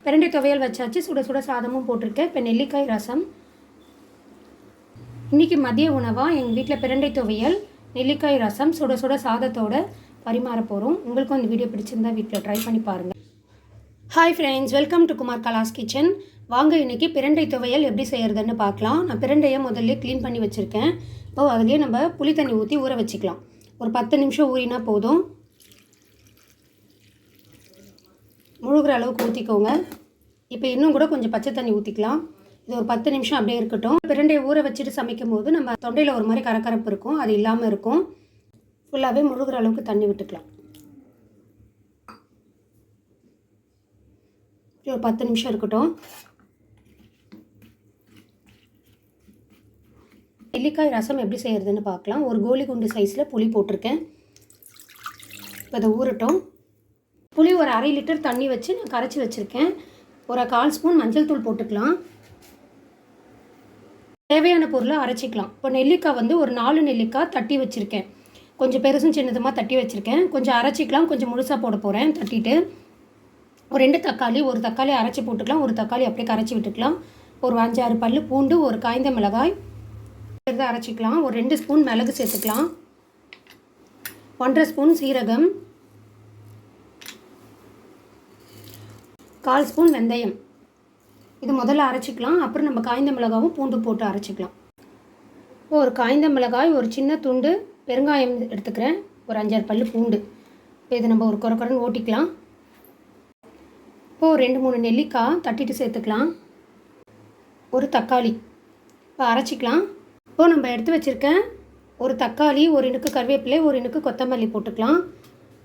பிரண்டை துவையல் வச்சாச்சு. சுட சுட சாதமும் போட்டிருக்கேன். இப்போ நெல்லிக்காய் ரசம். இன்றைக்கி மதிய உணவாக எங்கள் வீட்டில் பிரண்டை துவையல், நெல்லிக்காய் ரசம் சுட சுட சாதத்தோடு பரிமாற போகிறோம். உங்களுக்கும் இந்த வீடியோ பிடிச்சிருந்தா வீட்டில் ட்ரை பண்ணி பாருங்கள். Hi friends, welcome to Kumar Kalas kitchen. வாங்க இன்றைக்கி பிரண்டை துவையல் எப்படி செய்கிறதுன்னு பார்க்கலாம். நான் பிரண்டையை முதல்ல க்ளீன் பண்ணி வச்சுருக்கேன். இப்போது அதுலேயே நம்ம புளி தண்ணி ஊற்றி ஊற வச்சுக்கலாம். ஒரு 10 நிமிஷம் ஊறினா போதும். முழுகிற அளவுக்கு ஊற்றிக்கோங்க. இப்போ இன்னும் கூட கொஞ்சம் பச்சை தண்ணி ஊற்றிக்கலாம். இது ஒரு 10 நிமிஷம் அப்படியே இருக்கட்டும். பிரண்டையை ஊற வச்சுட்டு சமைக்கும் போது நம்ம தொண்டையில் ஒரு மாதிரி கரக்கரப்பு இருக்கும், அது இல்லாமல் இருக்கும். ஃபுல்லாகவே முழுகிற அளவுக்கு தண்ணி விட்டுக்கலாம். ஒரு 10 நிமிஷம் இருக்கட்டும். நெல்லிக்காய் ரசம் எப்படி செய்கிறதுன்னு பார்க்கலாம். ஒரு கோலி குண்டு சைஸில் புளி போட்டிருக்கேன். இப்போ அதை ஊறட்டும். புளி ஒரு 1/2 லிட்டர் தண்ணி வச்சு நான் கரைச்சி வச்சுருக்கேன். ஒரு 1/4 ஸ்பூன் மஞ்சள் தூள் போட்டுக்கலாம். தேவையான பொருளை அரைச்சிக்கலாம். இப்போ நெல்லிக்காய் வந்து ஒரு 4 நெல்லிக்காய் தட்டி வச்சுருக்கேன். கொஞ்சம் பெருசும் சின்னதுமாக தட்டி வச்சுருக்கேன். கொஞ்சம் அரைச்சிக்கலாம், கொஞ்சம் முழுசாக போட போகிறேன். தட்டிட்டு ஒரு 2 தக்காளி, ஒரு தக்காளி அரைச்சி போட்டுக்கலாம், ஒரு தக்காளி அப்படியே கரைச்சி விட்டுக்கலாம். ஒரு 5-6 பல் பூண்டு, ஒரு காய்ந்த மிளகாய் அரைச்சிக்கலாம். ஒரு 2 ஸ்பூன் மிளகு சேர்த்துக்கலாம். 1/2 ஸ்பூன் சீரகம், 1/4 ஸ்பூன் வெந்தயம். இது முதல்ல அரைச்சிக்கலாம். அப்புறம் நம்ம காய்ந்த மிளகாவும் பூண்டு போட்டு அரைச்சிக்கலாம். ஒரு காய்ந்த மிளகாய், ஒரு சின்ன துண்டு பெருங்காயம் எடுத்துக்கிறேன், ஒரு 5-6 பல் பூண்டு. இப்போ இதை நம்ம ஒரு குறக்குறன்னு ஓட்டிக்கலாம். இப்போது 2-3 நெல்லிக்காய் தட்டிட்டு சேர்த்துக்கலாம். ஒரு தக்காளி இப்போ அரைச்சிக்கலாம். இப்போது நம்ம எடுத்து வச்சுருக்கேன் ஒரு தக்காளி, ஒரு இனுக்கு கருவேப்பிலை, ஒரு இனுக்கு கொத்தமல்லி போட்டுக்கலாம்.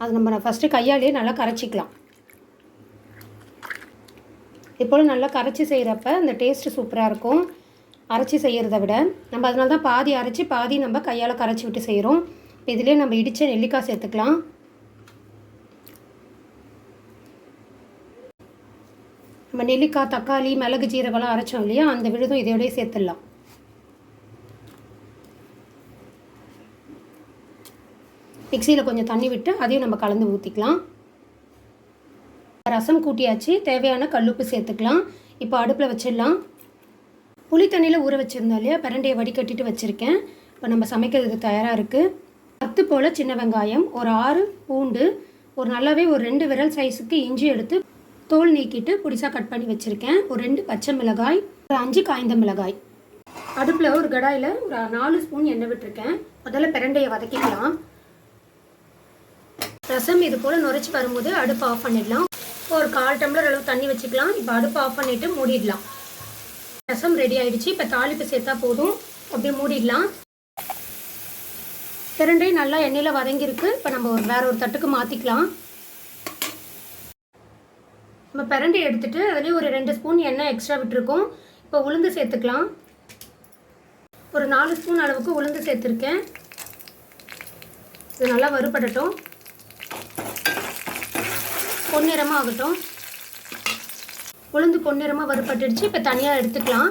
அது நம்ம ஃபஸ்ட்டு கையாலேயே நல்லா கரைச்சிக்கலாம். இப்போது நல்லா கரைச்சி செய்கிறப்ப அந்த டேஸ்ட்டு சூப்பராக இருக்கும், அரைச்சி செய்கிறத விட. நம்ம அதனால தான் பாதி அரைச்சி பாதி நம்ம கையால் கரைச்சி விட்டு செய்கிறோம். இதிலே நம்ம இடித்த நெல்லிக்காய் சேர்த்துக்கலாம். நம்ம நெல்லிக்காய், தக்காளி, மிளகு, ஜீரகம்லாம் அரைச்சோம் இல்லையா, அந்த விழுதும் இதோடய சேர்த்துடலாம். மிக்சியில் கொஞ்சம் தண்ணி விட்டு அதையும் நம்ம கலந்து ஊற்றிக்கலாம். ரசம் கூட்டியாச்சு. தேவையான கல்லுப்பு சேர்த்துக்கலாம். இப்போ அடுப்பில் வச்சிடலாம். புளி தண்ணியில் ஊற வச்சுருந்தோம் இல்லையா, பிரண்டையை வடிகட்டிட்டு வச்சுருக்கேன். இப்போ நம்ம சமைக்கிறதுக்கு தயாராக இருக்குது. 10 போல் சின்ன வெங்காயம், ஒரு 6 பூண்டு, ஒரு நல்லாவே ஒரு 2 விரல் சைஸுக்கு இஞ்சி எடுத்து தோல் நீக்கிட்டு பொடிசாக கட் பண்ணி வச்சுருக்கேன். ஒரு 2 பச்சை மிளகாய், ஒரு 5 காய்ந்த மிளகாய். அடுப்பில் ஒரு கடாயில் ஒரு 4 ஸ்பூன் எண்ணெய் விட்டுருக்கேன். முதல்ல பிரண்டையை வதக்கிக்கலாம். ரசம் இது போல் நுரைச்சி வரும்போது அடுப்பு ஆஃப் பண்ணிடலாம். ஒரு 1/4 டம்ளர் அளவு தண்ணி வச்சுக்கலாம். இப்போ அடுப்பு ஆஃப் பண்ணிவிட்டு மூடிடலாம். ரசம் ரெடி ஆகிடுச்சு. இப்போ தாளிப்பு சேர்த்தா போதும். அப்படியே மூடிடலாம். பிரண்டை நல்லா எண்ணெயில் வதங்கியிருக்கு. இப்போ நம்ம வேறு ஒரு தட்டுக்கு மாற்றிக்கலாம். நம்ம பிரண்டை எடுத்துகிட்டு அதுலேயே ஒரு 2 ஸ்பூன் எண்ணெய் எக்ஸ்ட்ரா விட்டுருக்கோம். இப்போ உளுந்து சேர்த்துக்கலாம். ஒரு 4 ஸ்பூன் அளவுக்கு உளுந்து சேர்த்துருக்கேன். இது நல்லா வறுபடட்டும், பொன்னிறமாக ஆகட்டும். உளுந்து பொன்னிறமாக வறுபட்டுடுச்சு. இப்போ தனியாக எடுத்துக்கலாம்.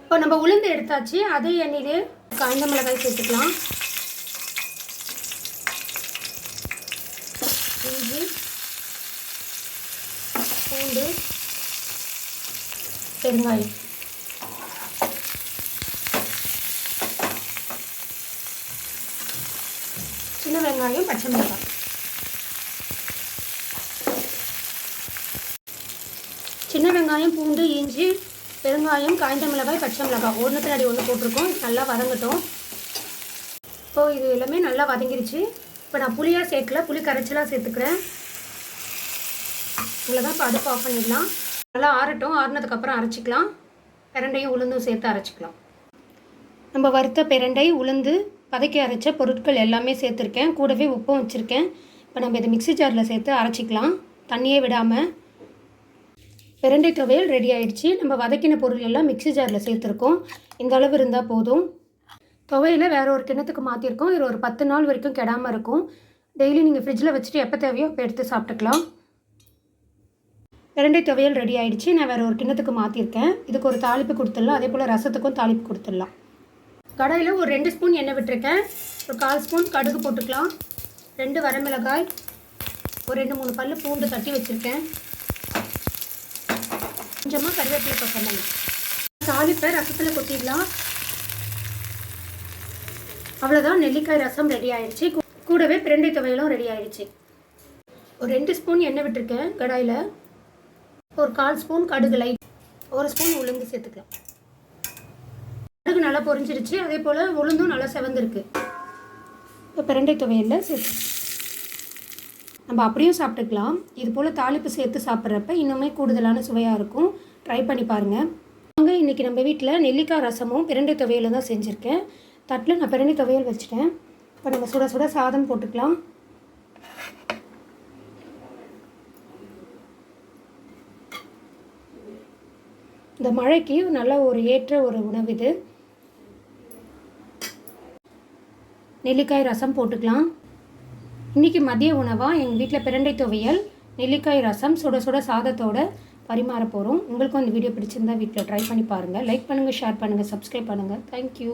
இப்போ நம்ம உளுந்து எடுத்தாச்சு. அதே எண்ணெயிலே காய்ந்த மிளகாய் சேர்த்துக்கலாம். இஞ்சி, பூண்டு, பெருங்காயம், சின்ன வெங்காயம், பச்சை மிளகாய். சின்ன வெங்காயம், பூண்டு, இஞ்சி, பெருங்காயம், காய்ந்த மிளகாய், பச்சை மிளகாய் ஒன்று பின்னாடி ஒன்று போட்டிருக்கோம். நல்லா வதங்கட்டும். இப்போது இது எல்லாமே நல்லா வதங்கிருச்சு. இப்போ நான் புளியாக சேர்க்கல, புளி கரைச்சலாக சேர்த்துக்கிறேன். இவ்வளோதான். இப்போ அடுப்பு ஆஃப் பண்ணிடலாம். நல்லா ஆறட்டும். ஆறுனதுக்கப்புறம் அரைச்சிக்கலாம். பிரண்டையும் உளுந்தும் சேர்த்து அரைச்சிக்கலாம். நம்ம வறுத்த பிரண்டை, உளுந்து, வதக்கி அரைச்ச பொருட்கள் எல்லாமே சேர்த்துருக்கேன். கூடவே உப்பும் வச்சுருக்கேன். இப்போ நம்ம இதை மிக்ஸி ஜாரில் சேர்த்து அரைச்சிக்கலாம், தண்ணியே விடாமல். பிரண்டை துவையல் ரெடி ஆகிடுச்சு. நம்ம வதக்கின பொருள் எல்லாம் மிக்ஸி ஜாரில் சேர்த்துருக்கோம். இந்த அளவு இருந்தால் போதும். துவையில் வேறு ஒரு கிண்ணத்துக்கு மாற்றிருக்கோம். இது ஒரு 10 நாள் வரைக்கும் கெடாமல் இருக்கும். டெய்லி நீங்கள் ஃப்ரிட்ஜில் வச்சுட்டு எப்போ தேவையோ அப்போ எடுத்து சாப்பிட்டுக்கலாம். பிரண்டை துவையல் ரெடி ஆகிடுச்சு. நான் வேறு ஒரு கிண்ணத்துக்கு மாற்றிருக்கேன். இதுக்கு ஒரு தாளிப்பு கொடுத்துடலாம். அதே போல் ரசத்துக்கும் தாளிப்பு கொடுத்துடலாம். கடாயில் ஒரு 2 ஸ்பூன் எண்ணெய் விட்டுருக்கேன். ஒரு 1/4 ஸ்பூன் கடுகு போட்டுக்கலாம். 2 வரமிளகாய், ஒரு 2-3 பல் பூண்டு தட்டி வச்சுருக்கேன். கொஞ்சமாக கருவேப்பிலை கொத்தமல்லி. தாளிப்பை ரசத்தில் கொட்டிடலாம். அவ்வளோதான், நெல்லிக்காய் ரசம் ரெடி ஆயிடுச்சு. கூடவே பிரண்டை துவையலும் ரெடி ஆயிடுச்சு. ஒரு 2 ஸ்பூன் எண்ணெய் விட்டுருக்கேன் கடாயில். ஒரு 1/4 ஸ்பூன் கடுகு லைட், 1 ஸ்பூன் உளுந்து சேர்த்துக்கலாம். கடுகு நல்லா பொரிஞ்சிருச்சு, அதே போல் உளுந்தும் நல்லா செவந்திருக்கு. இப்போ பிரண்டை துவையலில் சேர்த்து நம்ம அப்படியும் சாப்பிட்டுக்கலாம். இது போல் தாளிப்பு சேர்த்து சாப்பிட்றப்ப இன்னுமே கூடுதலான சுவையாக இருக்கும். ட்ரை பண்ணி பாருங்கள். வாங்க, இன்றைக்கி நம்ம வீட்டில் நெல்லிக்காய் ரசமும் பிரண்டை துவையலும் தான் செஞ்சுருக்கேன். தட்டில் நான் பிரண்டை துவையல் வச்சுட்டேன். இப்போ நம்ம சுட சுட சாதம் போட்டுக்கலாம். இந்த மழைக்கு நல்ல ஒரு ஏற்ற ஒரு உணவு இது. நெல்லிக்காய் ரசம் போட்டுக்கலாம். இன்றைக்கி மதிய உணவாக எங்கள் வீட்டில் பிரண்டை துவையல், நெல்லிக்காய் ரசம் சுட சுட சாதத்தோடு பரிமாற போகிறோம். உங்களுக்கும் இந்த வீடியோ பிடிச்சிருந்தா வீட்டில் ட்ரை பண்ணி பாருங்கள். லைக் பண்ணுங்கள், ஷேர் பண்ணுங்கள், சப்ஸ்கிரைப் பண்ணுங்கள். தேங்க்யூ.